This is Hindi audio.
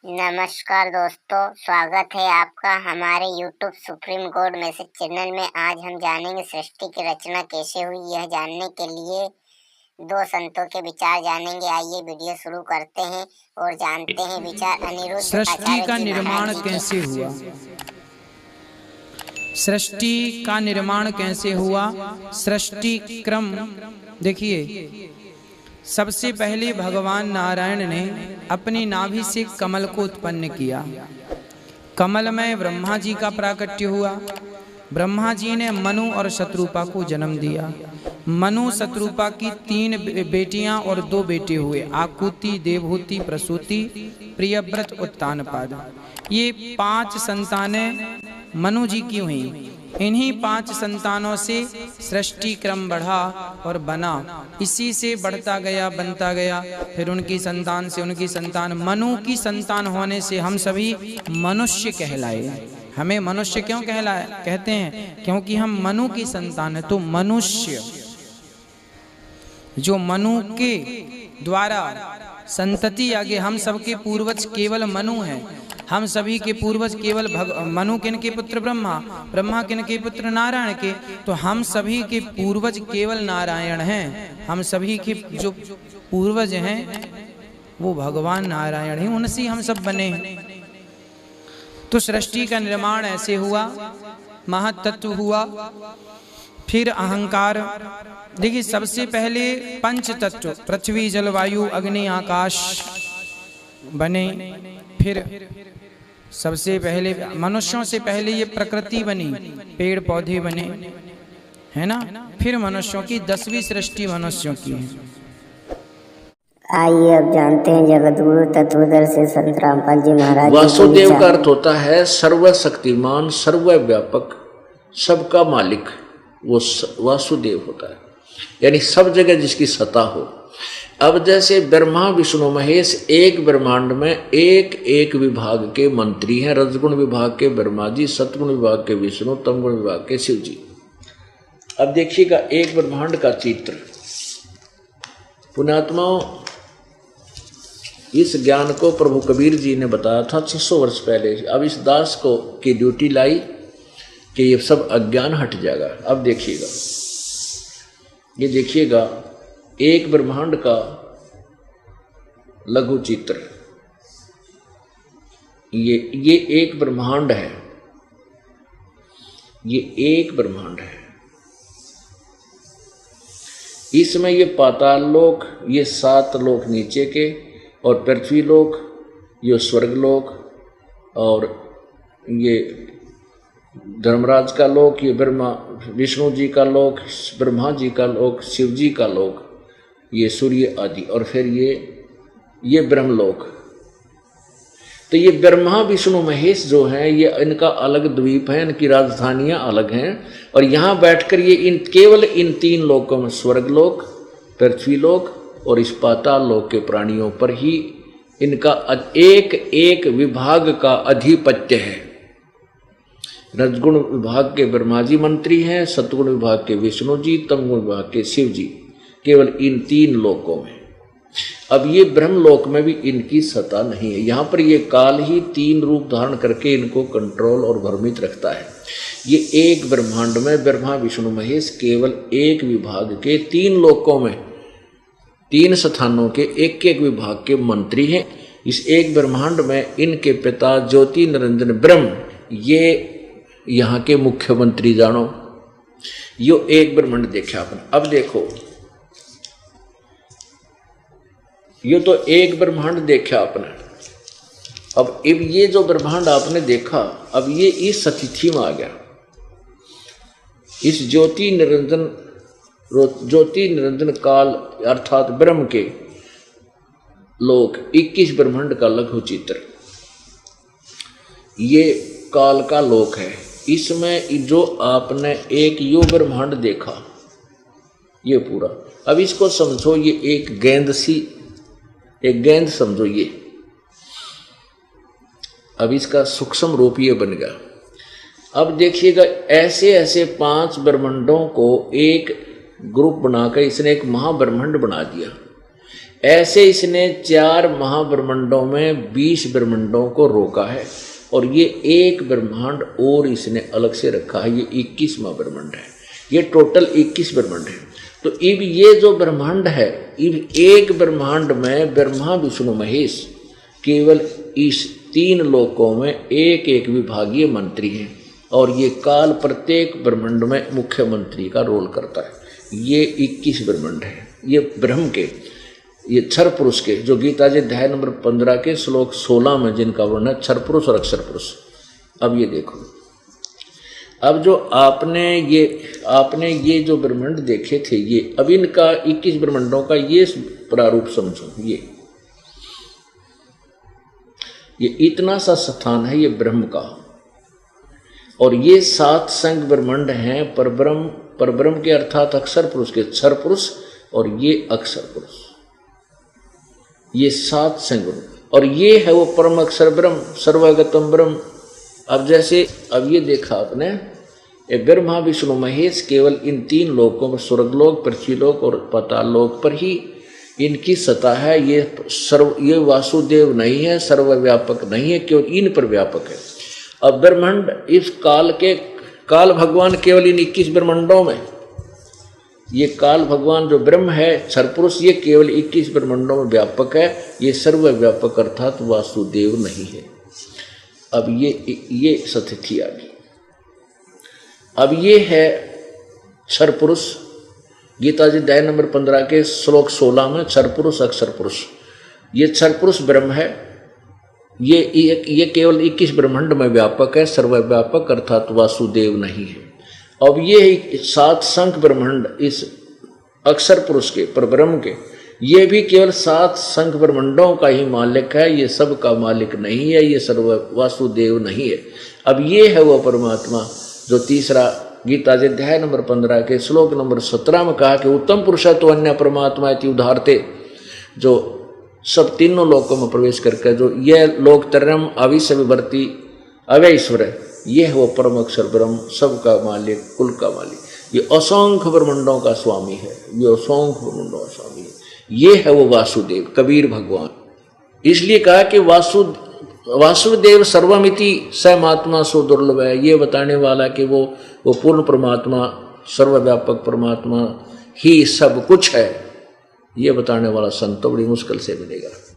नमस्कार दोस्तों, स्वागत है आपका हमारे YouTube supreme God message channel में। आज हम जानेंगे सृष्टि की रचना कैसे हुई। यह जानने के लिए दो संतों के विचार जानेंगे। आइए वीडियो शुरू करते हैं और जानते हैं विचार अनिरुद्ध सृष्टि आचार्य का जी निर्माण महाराज जी कैसे के। हुआ? सृष्टि का निर्माण कैसे हुआ? सृष्टि क्रम देखिए, सबसे पहले भगवान नारायण ने अपनी नाभि से कमल को उत्पन्न किया। कमल में ब्रह्मा जी का प्राकट्य हुआ। ब्रह्मा जी ने मनु और शत्रुपा को जन्म दिया। मनु शत्रुपा की 3 बेटियां और 2 बेटे हुए, आकुति, देवहूति, प्रसूति, प्रियव्रत, उत्तानपाद। ये 5 संतानें मनु जी की हुई। इन्हीं 5 संतानों से सृष्टि क्रम बढ़ा और बना। इसी से बढ़ता गया, बनता गया। फिर उनकी संतान से उनकी संतान, मनु की संतान होने से हम सभी मनुष्य कहलाए। हमें मनुष्य क्यों कहते हैं? क्योंकि हम मनु की संतान है। तो मनुष्य, जो मनु के द्वारा संतति आगे, हम सबके पूर्वज केवल मनु हैं। हम सभी के पूर्वज केवल मनु किनके पुत्र ब्रह्मा, ब्रह्मा किनके पुत्र नारायण के। तो हम सभी के पूर्वज केवल नारायण हैं। हम सभी के जो पूर्वज हैं वो भगवान नारायण हैं, उनसे हम सब बने हैं। तो सृष्टि का निर्माण ऐसे हुआ, महातत्व हुआ, फिर अहंकार। देखिए, सबसे पहले पंच तत्व पृथ्वी, जल, वायु, अग्नि, आकाश बने। फिर सबसे पहले मनुष्यों से पहले ये प्रकृति बनी, पेड़ पौधे बने, है ना। फिर मनुष्यों की 10वीं सृष्टि मनुष्यों की है। आइए अब जानते हैं जगतगुरु तत्वदर्शी से संत रामपाल जी महाराज। वासुदेव का अर्थ होता है सर्वशक्तिमान, सर्वव्यापक, सबका मालिक। वो वासुदेव होता है, यानी सब जगह जिसकी सत्ता हो। अब जैसे ब्रह्मा विष्णु महेश एक ब्रह्मांड में एक एक विभाग के मंत्री हैं। रजगुण विभाग के ब्रह्मा जी, सतगुण विभाग के विष्णु, तमगुण विभाग के शिव जी। अब देखिएगा एक ब्रह्मांड का चित्र। पुण्यात्माओं, इस ज्ञान को प्रभु कबीर जी ने बताया था 600 वर्ष पहले। अब इस दास को की ड्यूटी लाई कि ये सब अज्ञान हट जाएगा। अब देखिएगा, ये देखिएगा एक ब्रह्मांड का लघु चित्र। ये एक ब्रह्मांड है, ये एक ब्रह्मांड है। इसमें ये पाताल लोक, ये 7 लोक नीचे के, और पृथ्वी लोक, ये स्वर्ग लोक, और ये धर्मराज का लोक, ये ब्रह्मा विष्णु जी का लोक, ब्रह्मा जी का लोक, शिव जी का लोक, ये सूर्य आदि, और फिर ये ब्रह्मलोक। तो ये ब्रह्मा विष्णु महेश जो हैं, ये इनका अलग द्वीप है, इनकी राजधानियां अलग हैं। और यहाँ बैठकर ये केवल इन 3 लोकों में, स्वर्गलोक, पृथ्वीलोक और इस पाताल लोक के प्राणियों पर ही इनका एक एक विभाग का अधिपत्य है। रजगुण विभाग के ब्रह्मा जी मंत्री हैं, सतगुण विभाग के विष्णु जी, तमगुण विभाग के शिव जी, केवल इन 3 लोकों में। अब ये ब्रह्मलोक में भी इनकी सत्ता नहीं है। यहाँ पर ये काल ही 3 रूप धारण करके इनको कंट्रोल और भ्रमित रखता है। ये एक ब्रह्मांड में ब्रह्मा विष्णु महेश केवल एक विभाग के 3 लोकों में, 3 स्थानों के एक एक विभाग के मंत्री हैं। इस एक ब्रह्मांड में इनके पिता ज्योति निरंजन ब्रह्म, ये यहाँ के मुख्यमंत्री जानो। यो एक ब्रह्मांड देखा आपने। अब देखो, यो तो एक ब्रह्मांड देखा आपने। अब ये जो ब्रह्मांड आपने देखा, अब ये इस स्थिति में आ गया। इस ज्योति निरंजन काल अर्थात ब्रह्म के लोक 21 ब्रह्मांड का लघु चित्र। ये काल का लोक है। इसमें जो आपने एक यो ब्रह्मांड देखा, ये पूरा, अब इसको समझो ये एक गेंद समझो ये। अब इसका सूक्ष्म रूप ये बन गया। अब देखिएगा, ऐसे ऐसे 5 ब्रह्मांडों को एक ग्रुप बनाकर इसने एक महाब्रह्मांड बना दिया। ऐसे इसने 4 महाब्रह्मांडों में 20 ब्रह्मांडों को रोका है, और ये एक ब्रह्मांड और इसने अलग से रखा है, ये 21वां ब्रह्मांड है। ये टोटल 21 ब्रह्मांड है। तो अब ये जो ब्रह्मांड है, अब एक ब्रह्मांड में ब्रह्मा विष्णु महेश केवल इस 3 लोकों में एक एक विभागीय मंत्री हैं, और ये काल प्रत्येक ब्रह्मांड में मुख्यमंत्री का रोल करता है। ये 21 ब्रह्मांड है, ये ब्रह्म के, ये क्षर पुरुष के, जो गीता जी अध्याय नंबर 15 के श्लोक 16 में जिनका वर्णन है क्षर पुरुष और अक्षर पुरुष। अब ये देखो, अब जो आपने ये जो ब्रह्मांड देखे थे, ये अब इनका 21 ब्रह्मांडों का ये प्रारूप समझो। ये इतना सा स्थान है ये ब्रह्म का, और ये 7 संग ब्रह्मांड हैं परब्रह्म के अर्थात अक्षर पुरुष के, क्षर पुरुष और ये अक्षर पुरुष, ये 7 संग ब्रह्म, और ये है वो परम अक्षर ब्रह्म, सर्वगतम ब्रह्म। अब जैसे अब ये देखा आपने, ये ब्रह्मा विष्णु महेश केवल इन 3 लोकों पर, स्वर्गलोक, पृथ्वीलोक और पाताल लोक पर ही इनकी सत्ता है। ये वासुदेव नहीं है, सर्वव्यापक नहीं है, केवल इन पर व्यापक है। अब ब्रह्मांड इस काल भगवान केवल इन 21 ब्रह्मांडों में, ये काल भगवान जो ब्रह्म है क्षर पुरुष, ये केवल 21 ब्रह्मांडों में व्यापक है, ये सर्वव्यापक अर्थात वासुदेव नहीं है। अब ये स्थिति आ गई। अब ये है क्षर पुरुष, गीता जी अध्याय नंबर 15 के श्लोक 16 में क्षर पुरुष अक्षर पुरुष, ये क्षर पुरुष ब्रह्म है, ये केवल 21 ब्रह्मांड में व्यापक है, सर्वव्यापक अर्थात वासुदेव नहीं है। अब ये 7 संख ब्रह्मांड इस अक्षर पुरुष के, परब्रह्म के, ये भी केवल 7 संख ब्रह्मांडों का ही मालिक है, ये सब का मालिक नहीं है, ये सर्व वासुदेव नहीं है। अब ये है वो परमात्मा जो तीसरा गीता जी अध्याय नंबर 15 के श्लोक नंबर 17 में कहा कि उत्तम पुरुष तो अन्य परमात्मा इति उदाहरते, जो सब तीनों लोकों में प्रवेश करके जो ये लोक तरम अविश्य विवर्ती अव्यय ईश्वर है, ये है वो परम अक्षर ब्रह्म, सबका मालिक, कुल का मालिक, ये असंख्य ब्रह्मांडों का स्वामी है, ये असंख्य ब्रह्मांडों का स्वामी है, ये है वो वासुदेव, कबीर भगवान। इसलिए कहा कि वासुदेव सर्वमिति समात्मा सो दुर्लभ है, ये बताने वाला कि वो पूर्ण परमात्मा, सर्वव्यापक परमात्मा ही सब कुछ है, ये बताने वाला संत बड़ी मुश्किल से मिलेगा।